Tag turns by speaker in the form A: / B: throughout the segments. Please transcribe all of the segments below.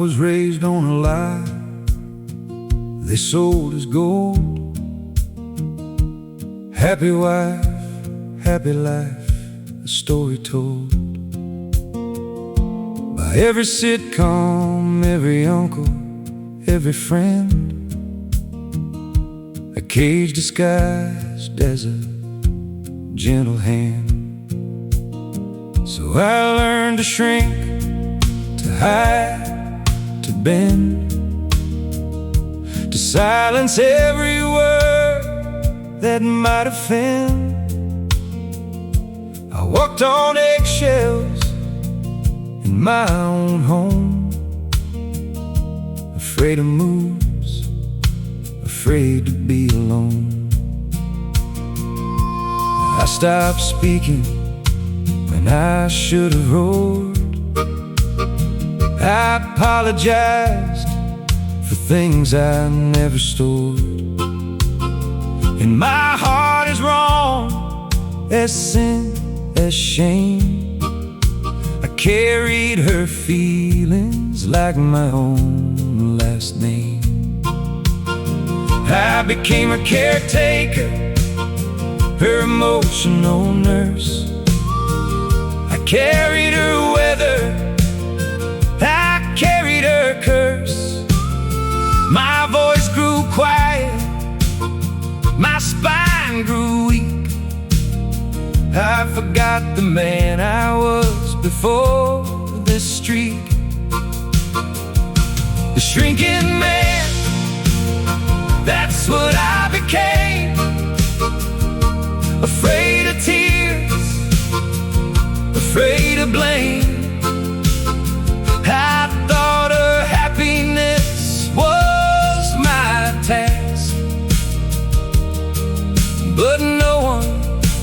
A: was raised on a lie they sold as gold. Happy wife, happy life, a story told by every sitcom, every uncle, every friend. A cage disguised as a gentle hand. So I learned to shrink, to hide, to bend, to silence every word that might offend. I walked on eggshells in my own home, afraid of moves, afraid to be alone. I stopped speaking when I should have roared. I apologized for things I never stored. And my heart is wrong as sin, as shame. I carried her feelings like my own last name. I became a caretaker, her emotional nurse. I carried her weather, I carried her curse. My voice grew quiet, my spine grew weak. I forgot the man I was before this streak. The shrinking man, that's what I became. Afraid of tears, afraid of blame. I thought her happiness was my task, but no one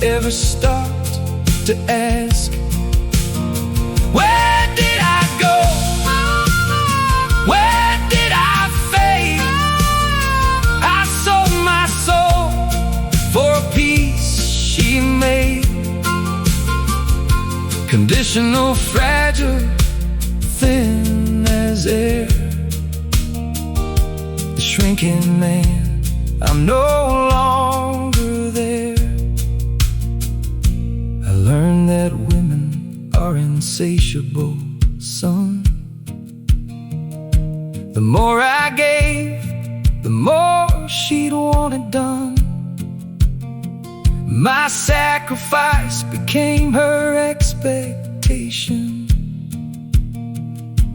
A: ever stopped to ask, where did I go? Where did I fade? I sold my soul for a piece she made. Conditional, fragile, thin as air. The shrinking man, I'm no longer there. I learned that women are insatiable, son. The more I gave, the more she'd want it done. My sacrifice became her expectation.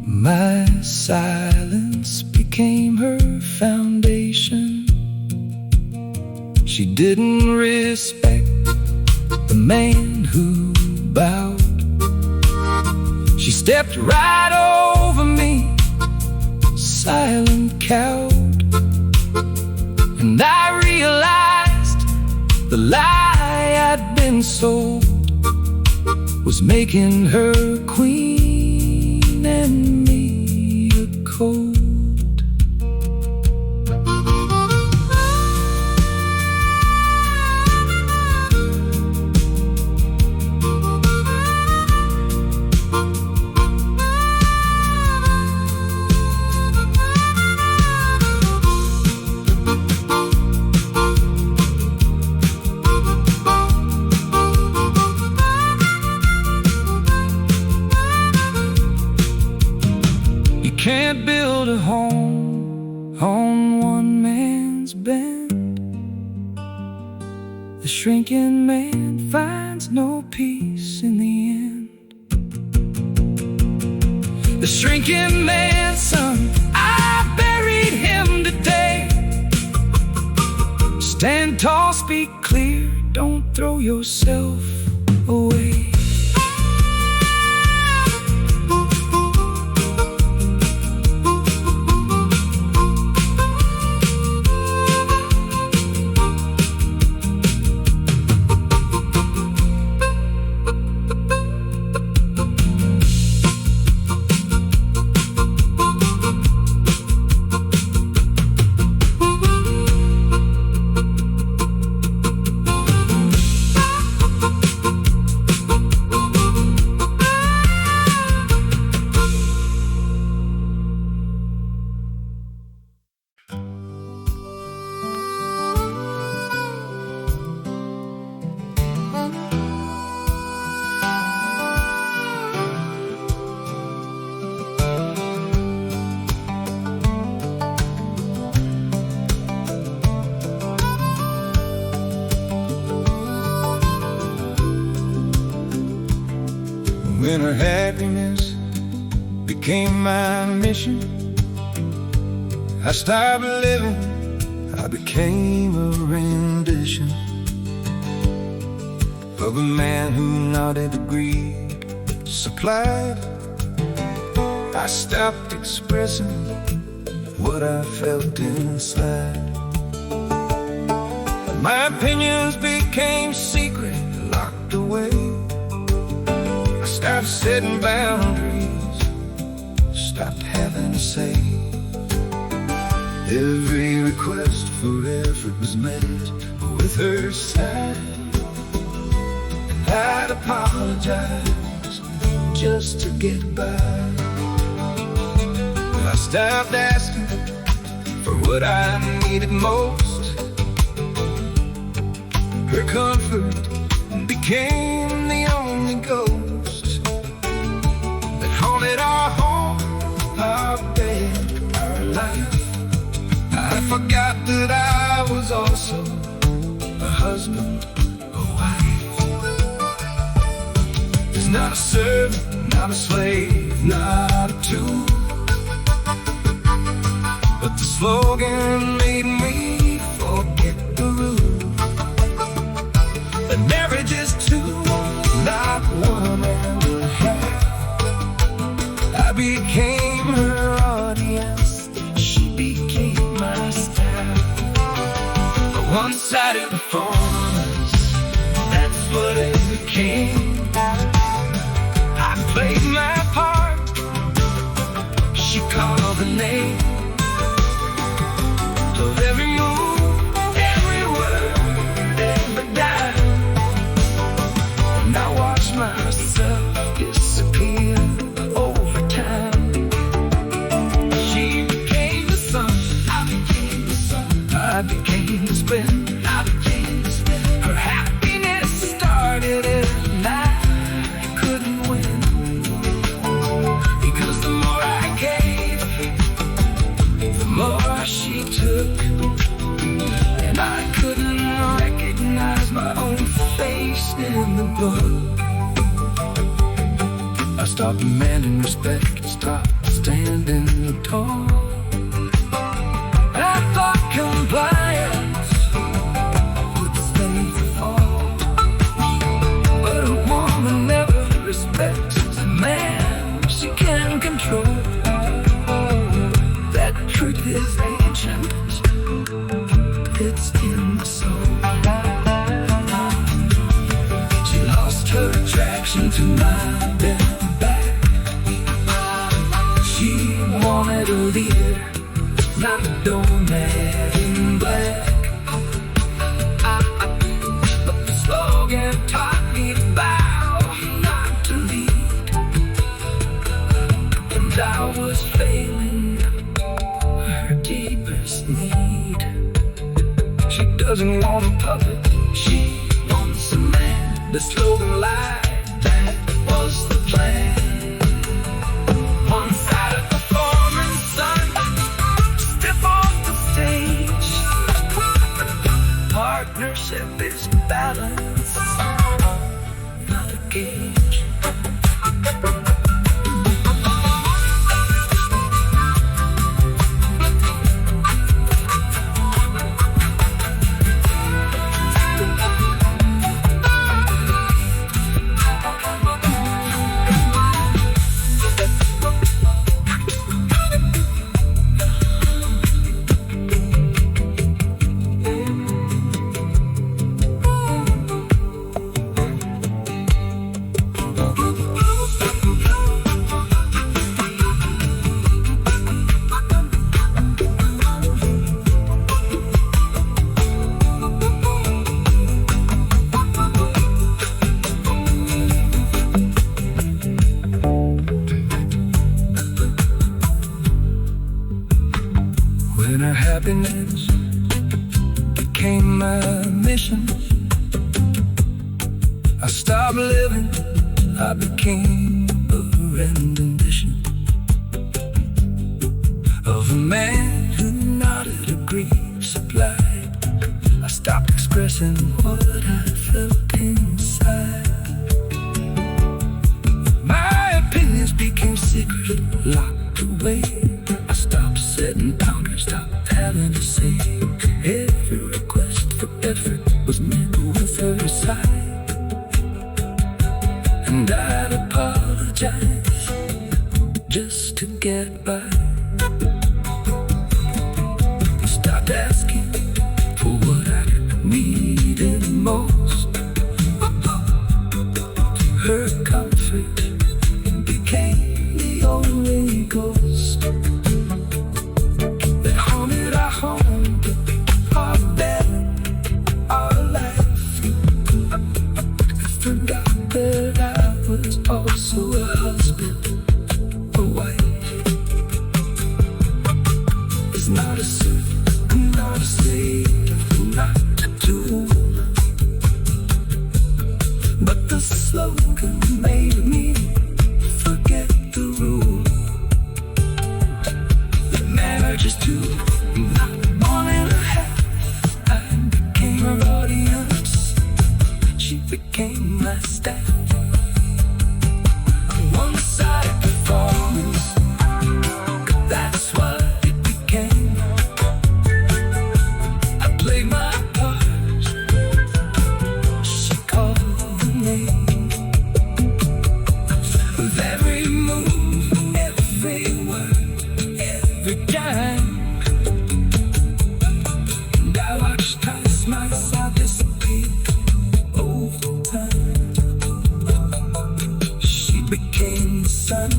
A: My silence became her foundation. She didn't respect the man who bowed. She stepped right over me, silent cowed. And I realized the lie I'd been sold was making her queen and me a cold. Can't build a home on one man's bend. The shrinking man finds no peace in the end. The shrinking man, son, I buried him today. Stand tall, speak clear, don't throw yourself away. When her happiness became my mission, I stopped living, I became a rendition of a man who not a degree supplied. I stopped expressing what I felt inside. My opinions became secret, locked away. I stopped setting boundaries, stopped having to say. Every request for effort was met with her side, and I'd apologize just to get by. I stopped asking for what I needed most. Her comfort became the only ghost that haunted our home, our bed, our life. I forgot that I was also a husband, a wife. There's not a servant, not a slave, not a tool, but the slogan made me forget the rule. That marriage is two, not one and a half. I became her audience, she became my staff. A one-sided performance, that's what it became. I played my part, she called the name of every move, every word, every dime. And I watched myself disappear over time. She became the sun, I became the sun, I became the spin, I became the spin. Her happiness started and I couldn't win, because the more I gave, the more she took, and I couldn't recognize my own face in the book. I stopped demanding respect, stopped standing tall. I thought compliance would stay for all, but a woman never respects a man she can control. That truth is ancient, it's in the soul. She lost her attraction to my bent back. She wanted a leader, not a doormat in black. But the slogan taught me to bow, not to lead, and I was failing her deepest need. She doesn't want a puppet, she wants a man. The slogan lied, that was the plan. One-sided performance, son, step off the stage. Partnership is balance, not a gauge. When her happiness became my mission, I stopped living, I became a rendition of a man who not a degree supplied. I stopped expressing what I felt inside. My Plans became secret, locked away. I stopped setting boundaries, stopped having to say. Every request for effort was met with a sigh, and I'd apologize just to get by. Stopped asking for what I needed most. Her comfort became the only ghost that haunted our home, our bed, our life. I forgot that I was also a husband, a wife. It's not a servant, I'm not a slave, I'm not a tool. But the slogan made me forget the rule. The marriage is two, not one and a half. I became her audience, she became my staff. One-sided performance, that's what it became. I played my part, she called the name. With every move, every word, every dime, and I watched her smile disappear over time. She became the sun,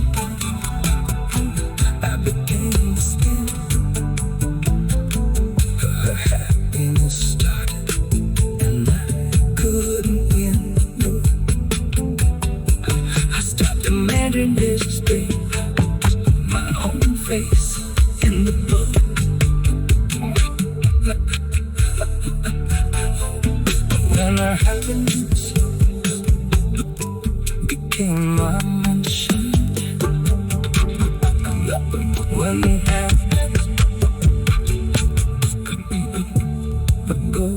A: I became the skin. Her happiness started, and I couldn't win. I stopped demanding display, my own face in the book. When her happiness became my mission, when the happiness go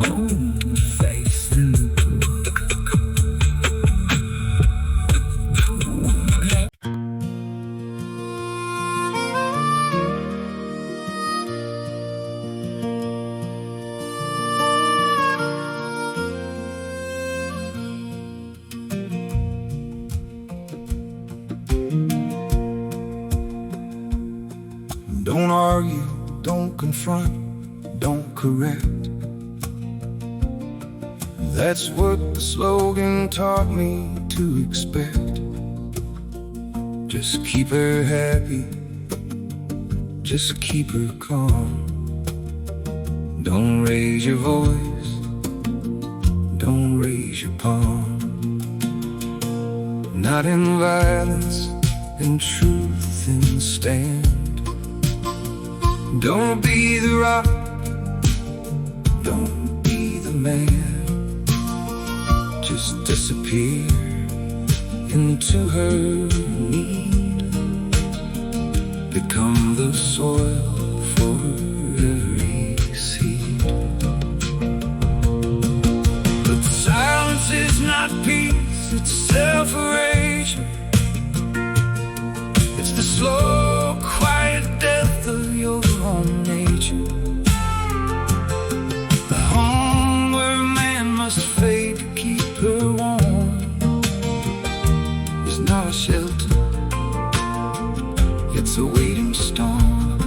A: own face in the book. Don't argue, don't confront, don't correct. That's what the slogan taught me to expect. Just keep her happy, just keep her calm. Don't raise your voice, don't raise your palm. Not in violence, in truth, in stand. Don't be the rock, don't be the man. Just disappear into her need. Become the soil for every seed. But silence is not peace, it's self-erasure. It's the slow, quiet death of your own nature. The home where a man must fade to keep her warm is not a shelter, it's a waiting storm.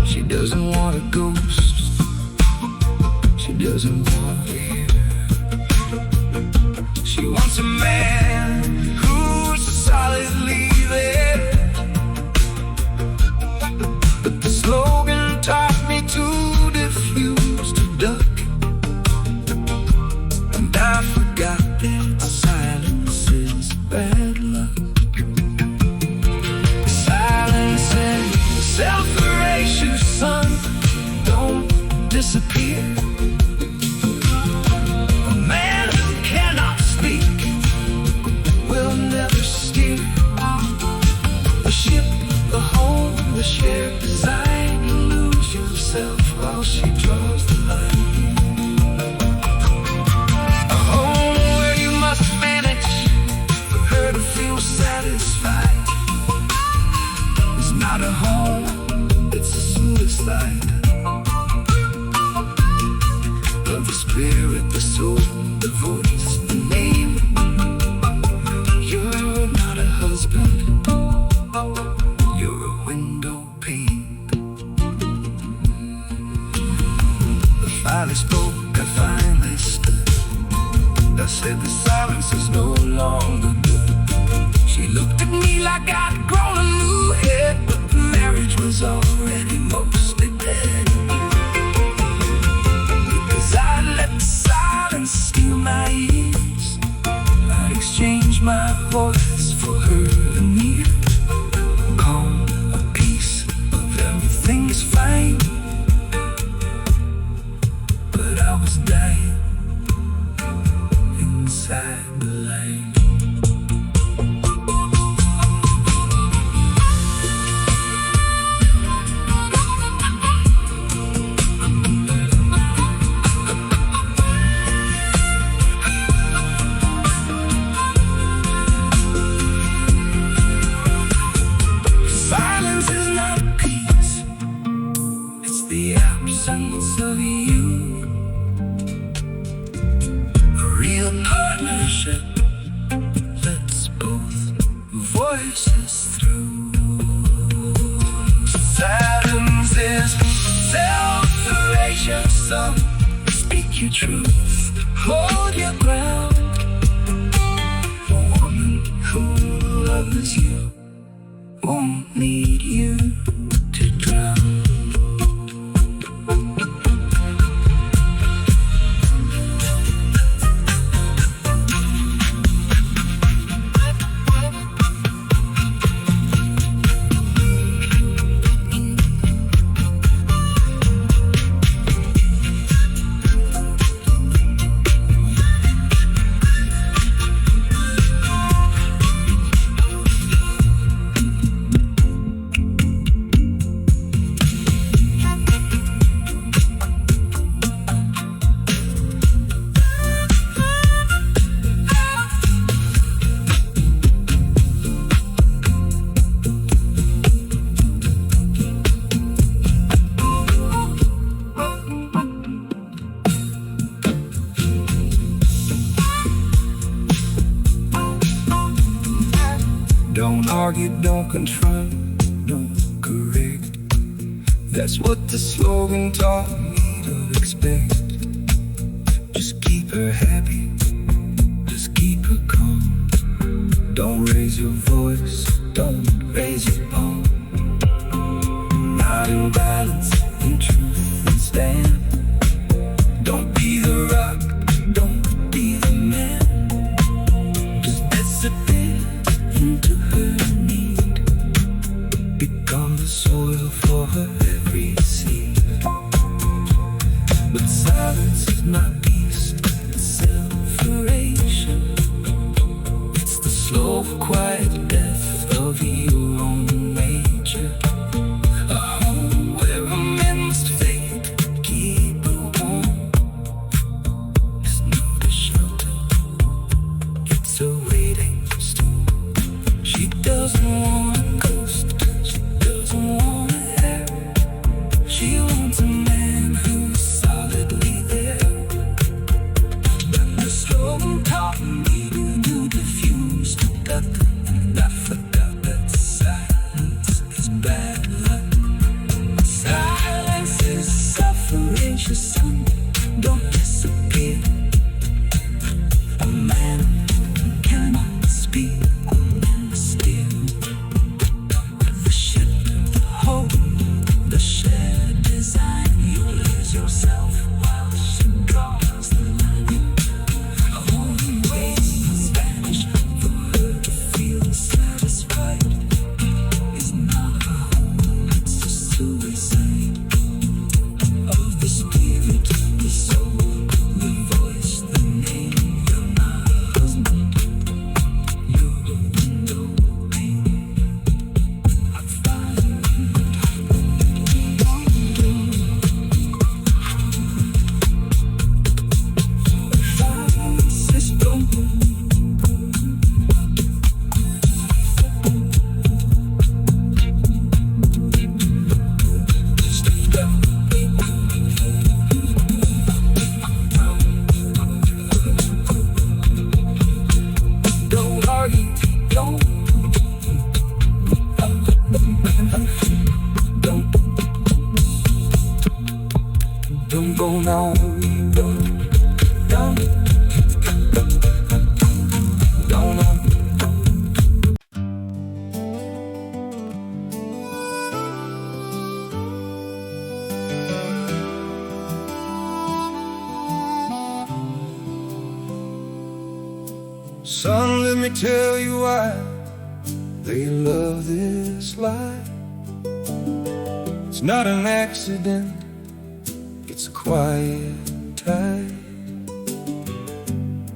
A: She doesn't want a ghost, she doesn't want fear. She wants a man who's solidly there. But the slogan taught me to diffuse, to duck, and I forgot that silence is bad luck. Silence and self-erasure, son, don't disappear. A man who cannot speak will never steer the ship, the home, the shared design. You lose yourself while she draws the line. not a home, it's a suicide of the spirit, the soul, the voice, the name. You're not a husband, you're a window pane. I finally spoke, I finally stood. I said the silence is no longer good. She looked at me like I'd grown a new head, but the marriage was already mostly dead. Because I let the silence steal my ears. I exchanged my voice for her and me. Calm, a piece of everything's fine. But I was dying inside the line. Silence is not peace, it's the absence of you. A real partnership lets both voices through. Silence is self-erasure, son. Speak your truth, hold your ground. A woman who loves you won't need you to drown. Don't argue, don't confront, don't correct. That's what the slogan taught me to expect. Just keep her happy, just keep her calm. Don't raise your voice, don't raise your palm. Not in balance, in truth and stand. Don't be the rock, don't be the man. Just disappear into her need. Become the soil for her every seed. But silence is not peace, it's self-erasure. It's the slow, quiet death of your own nature. A home where a man must fade to keep her warm. It's not a shelter, it's a waiting stool. She doesn't want a ghost, she doesn't want a hair. She wants a man who's solidly there. But the slogan taught me to diffuse to death, and I forgot that silence is bad luck. Silence is self-erasure, son. Don't disappear. A man cannot speak. The ship, the hope, the shared design. You lose yourself while she draws the line. A only way is vanish for her to feel satisfied. Is not a home, it's a suicide of the spirit. no, don't know. Son, let me tell you why they love this life. It's not an accident, it's a quiet tie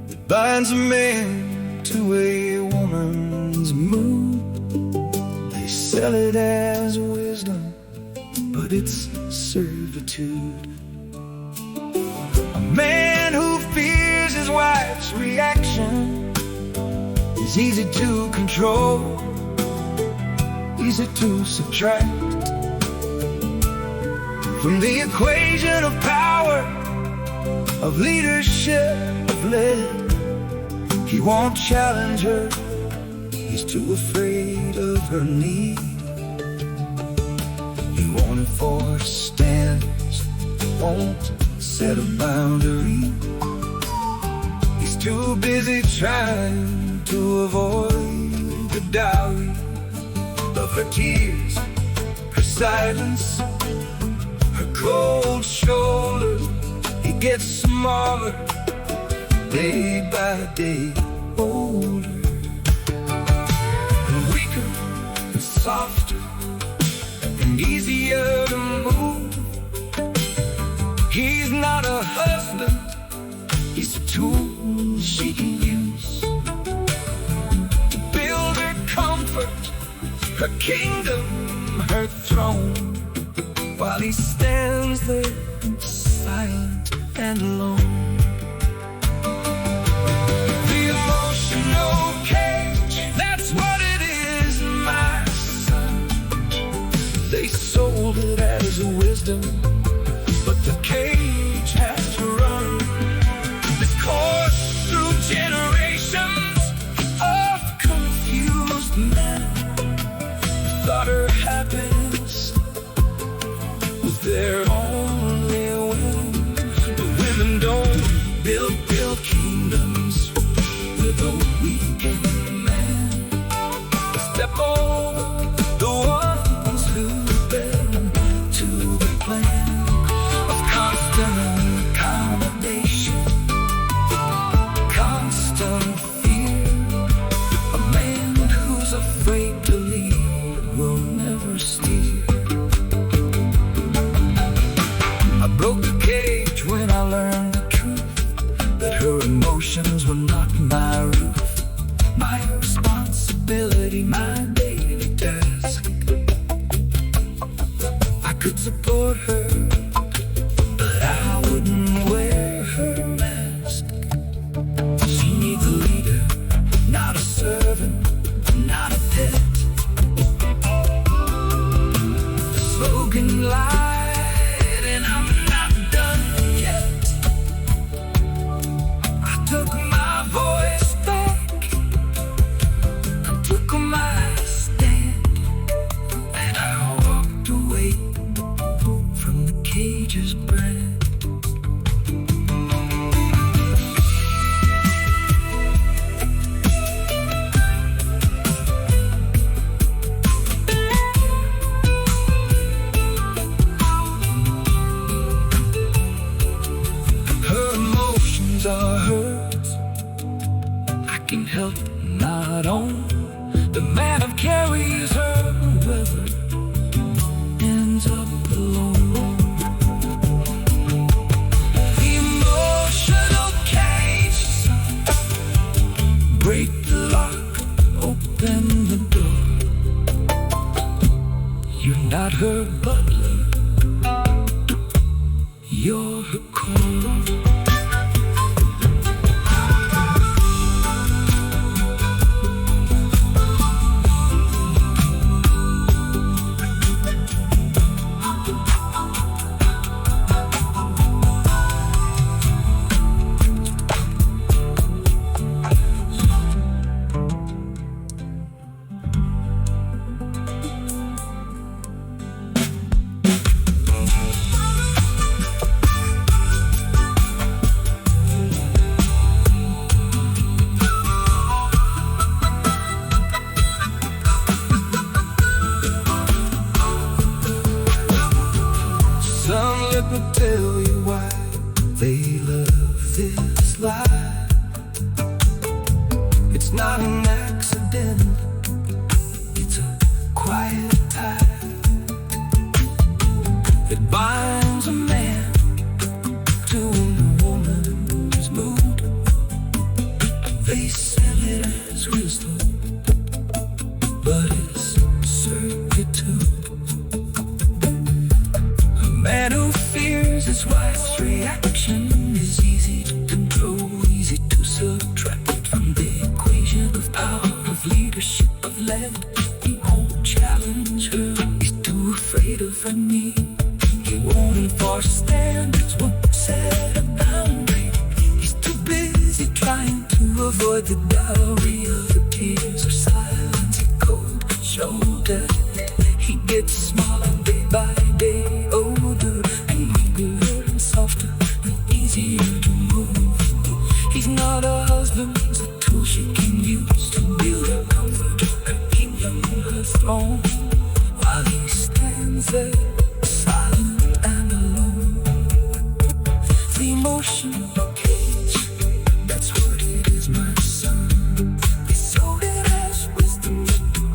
A: that binds a man to a woman's mood. They sell it as wisdom, but it's servitude. A man who fears his wife's reaction is easy to control, easy to subtract from the equation of power, of leadership, of lead. He won't challenge her, he's too afraid of her need. He won't enforce standards, won't set a boundary. He's too busy trying to avoid the dowry of her tears, her silence, her cold shoulder. He gets smaller, day by day, older, and weaker, and softer, and easier to move. He's not a husband, he's a tool she can use to build her comfort, her kingdom, her throne, while he stands there silent and alone. The emotional cage, that's what it is, my son. They sold it as a wisdom, but the cage has to run this course through generations of confused men who thought her happiness was their only win. But women don't build kingdoms with a weakened man. They step over the ones who've been to the plan of constant accommodation, constant fear. A man who's afraid to lead will never steer. I broke the cage when I learned the truth, that her emotions were not my roof, my responsibility, my daily task. I could support her, but I wouldn't wear her mask. She needs a leader, not a servant, not a pet. The slogan lied, and I'm not done yet. I took my voice back, I took my stand, and I walked away from the cage's brand. Her emotions are hers, I can help, not own. The man who carries her weather ends up alone. The emotional cage, break the lock, open the door. You're not her butler, you're her core. never tell you why they love this life. It's not an accident, it's a quiet tide that binds a man to a woman's mood. They sell it as wisdom, but it's servitude. A man who fears his wife's reaction is easy to control, easy to subtract from the equation of power, of leadership, of land. He won't challenge her, he's too afraid of her knee. He won't enforce standards, won't set a boundary. He's too busy trying to avoid the dowry of the tears or silence. He cold shoulder, he gets smaller day by day, older and weaker and softer and easier to move. He's not a husband, he's a tool she can use to build her comfort and kingdom her throne, while he stands there silent and alone. The emotional cage, that's what it is, my son. They sold it as wisdom,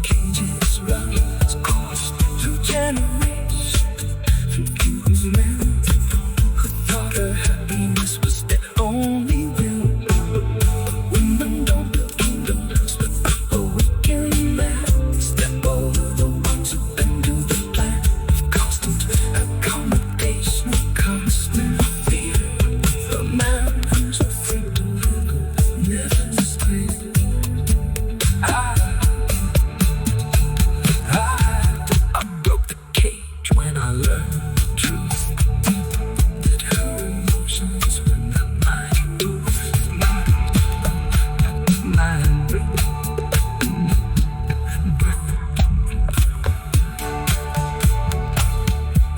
A: cages run its course through generations, through human men who thought her happiness was their only will. Women don't build kingdoms, but a wicked man. They step over the ones who bend to the plan of constant accommodation, constant fear. The man who's afraid to live never stays. I broke the cage when I learned the truth, that her emotions were not mine. Mine.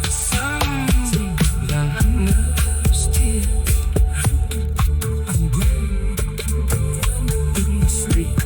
A: The sun's blind us still. I'm in the sleep.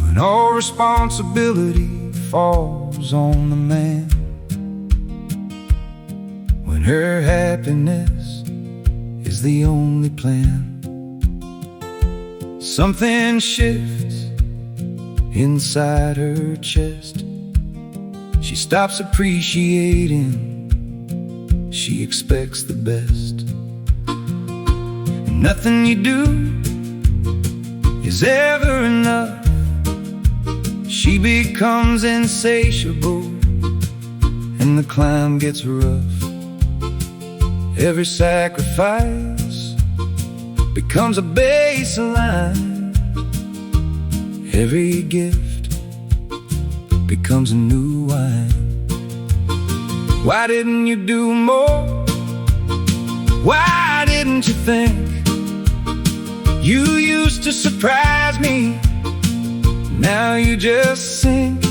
A: When all responsibility falls on the man, when her happiness is the only plan, something shifts inside her chest. She stops appreciating, she expects the best. And nothing you do is ever enough. She becomes insatiable and the climb gets rough. Every sacrifice becomes a baseline. Every gift becomes a new wine. Why didn't you do more? Why didn't you think? You used to surprise me, now you just sink.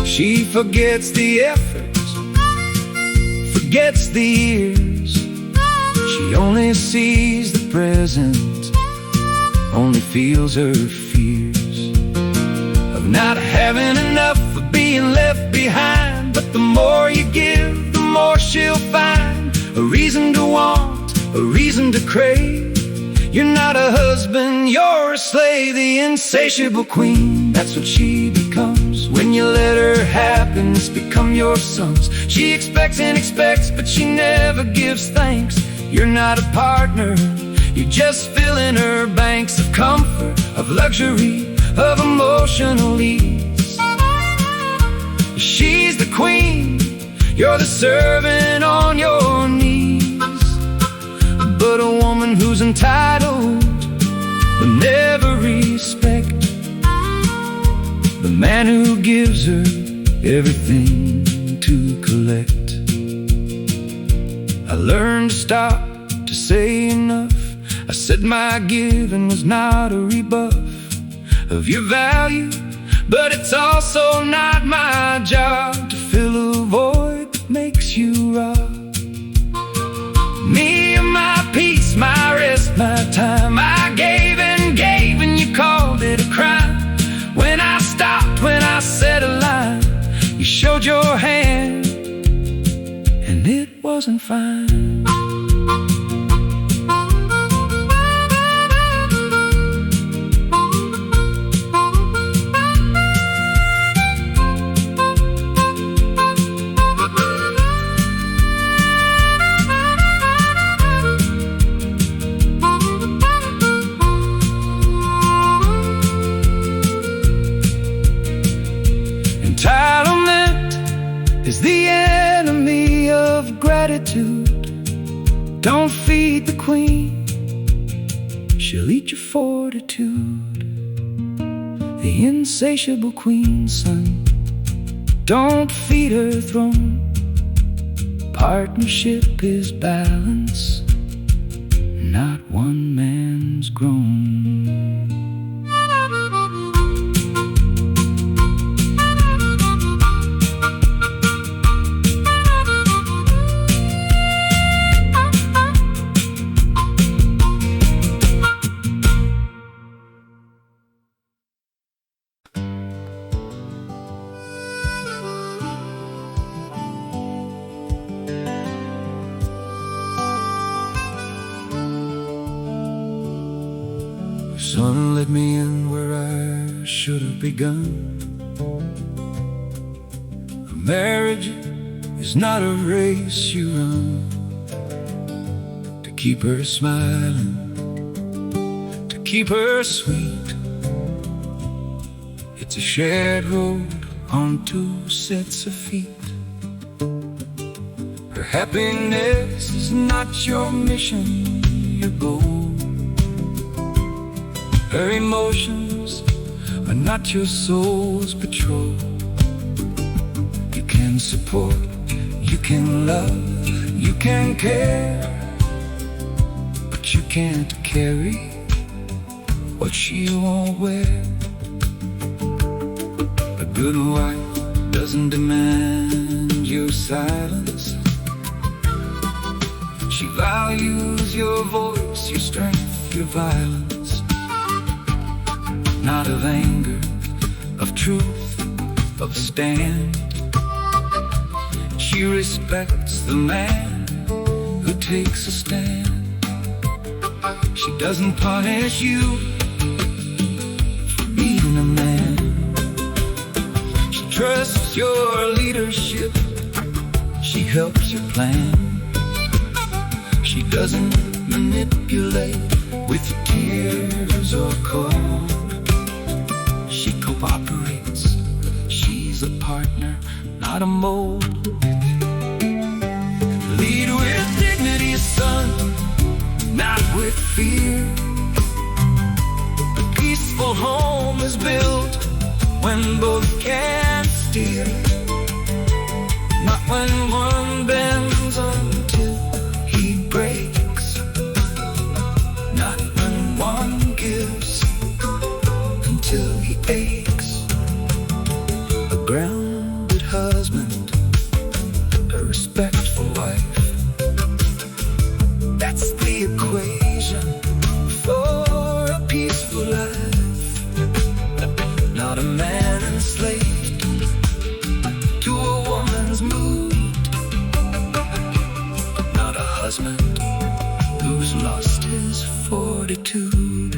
A: She forgets the efforts, forgets the years. She only sees the present, only feels her fears of not having enough, of being left behind. But the more you give, the more she'll find a reason to want, a reason to crave. You're not a husband, you're a slave, the insatiable queen. That's what she becomes when you let her happiness become your sons. She expects and expects, but she never gives thanks. You're not a partner, You're just filling her banks of comfort, of luxury, of emotional ease. She's the queen, you're the servant on your knees. But a woman who's entitled but never respect the man who gives her everything to collect. I learned to stop, to say enough. I said my giving was not a rebuff of your value, but it's also not my job to fill a void that makes you rob me of my peace, my rest, my time. I gave and you called it a crime. When I stopped, when I said a line, you showed your hand, and it wasn't fine. Entitlement is the enemy of gratitude. Don't feed the queen, she'll eat your fortitude. The insatiable queen, son, don't feed her throne. Partnership is balance, not one man's groan. Son, let me in where I should have begun. A marriage is not a race you run to keep her smiling, to keep her sweet. It's a shared road on two sets of feet. Her happiness is not your mission, your goal. Her emotions are not your soul's patrol. You can support, you can love, you can care, but you can't carry what she won't wear. A good wife doesn't demand your silence. She values your voice, your strength, your violence. Not of anger, of truth, of stand. She respects the man who takes a stand. She doesn't punish you for being a man. She trusts your leadership, she helps you plan. She doesn't manipulate with tears or cold. She cooperates, she's a partner, not a mold. Lead with dignity, son, not with fear. A peaceful home is built when both can steer, not when one bends until he breaks, not when one gives until he aches. A grounded husband, a respectful wife, that's the equation for a peaceful life. Not a man enslaved to a woman's mood, not a husband who's lost his fortitude.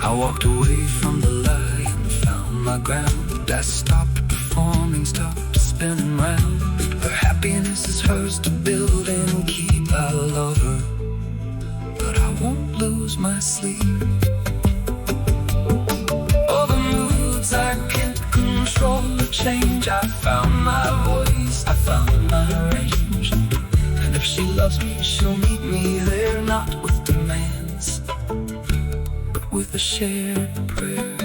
A: I walked away from the lie and found my ground. I stopped performing, stopped spinning round. Her happiness is hers to build and keep. I love her my sleep. All the moods I can't control change. I found my voice, I found my range. And if she loves me, she'll meet me there, not with demands, but with a shared prayer.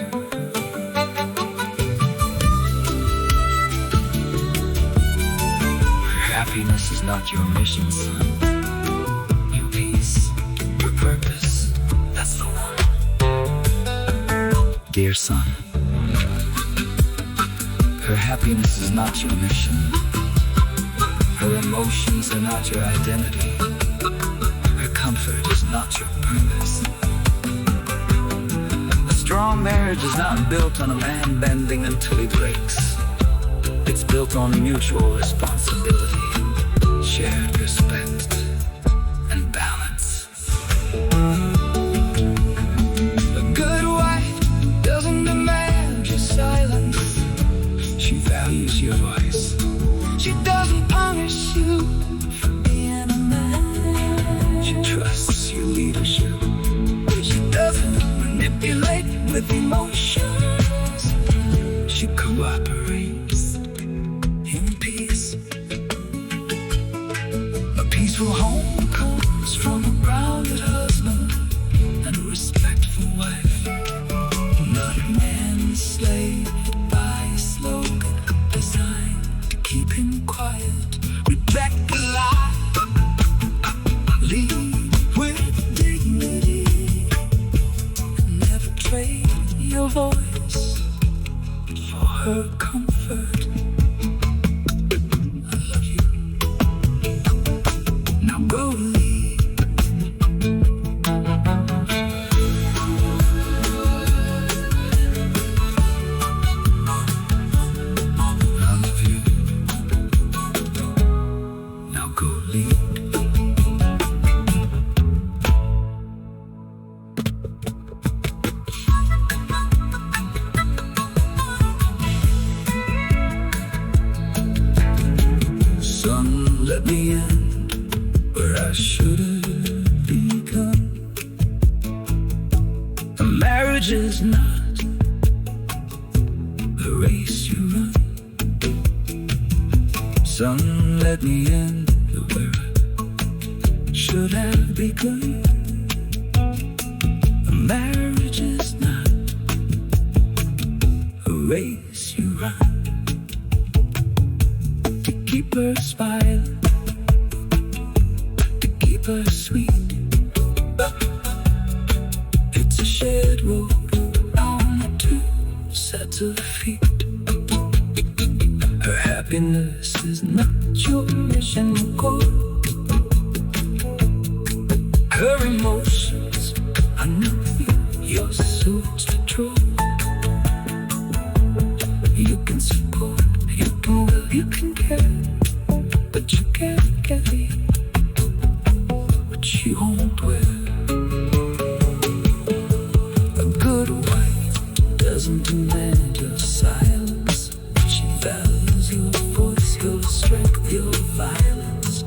A: Happiness is not your mission, son. Your peace, your purpose, that's the one. Dear son, her happiness is not your mission. Her emotions are not your identity. Her comfort is not your purpose. A strong marriage is not built on a man bending until he breaks. It's built on mutual responsibility, shared respect, and balance. A good wife doesn't demand your silence. She values your voice. She doesn't punish you for being a man. She trusts your leadership. She doesn't manipulate with emotions. She cooperates in peace. A peaceful home comes from a grounded husband and a respectful wife. Not a man enslaved by a slogan designed to keep him quiet. Respect the lie. Lead with dignity. And never trade your voice for her comfort. I love you. Now go lead. I love you. Now go lead. Son, let me in where I should have begun. A marriage is not the race you run. Son, let me in where I should have begun. A marriage is not a race you run. To keep her smiling, to keep her sweet. It's a shared road on two sets of feet. Her happiness is not your mission goal. Her emotions are not your soul's control. You can support, you can will, you can care, but you can't carry what she won't wear. A good wife doesn't demand your silence. She values your voice, your strength, your violence.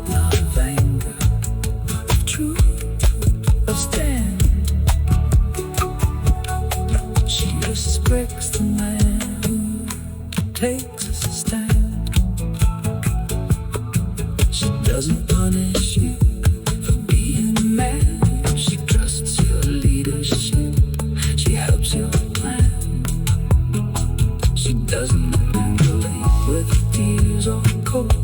A: Not of anger, of truth, of stand. She respects the man who takes a stand. She doesn't punish you for being mad. She trusts your leadership. She helps you plan. She doesn't manipulate with tears or cold.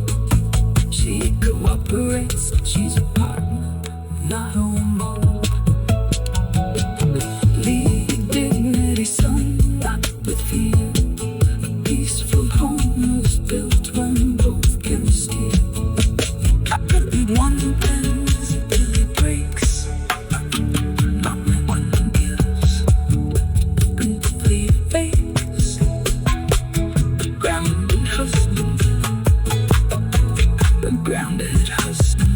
A: She cooperates. She's a partner, not a woman. Lead dignity, son, not with fear. A peaceful home is built when both can steer. One bends till it breaks, not when one gives. Simply fakes. The grounded husband, the grounded husband.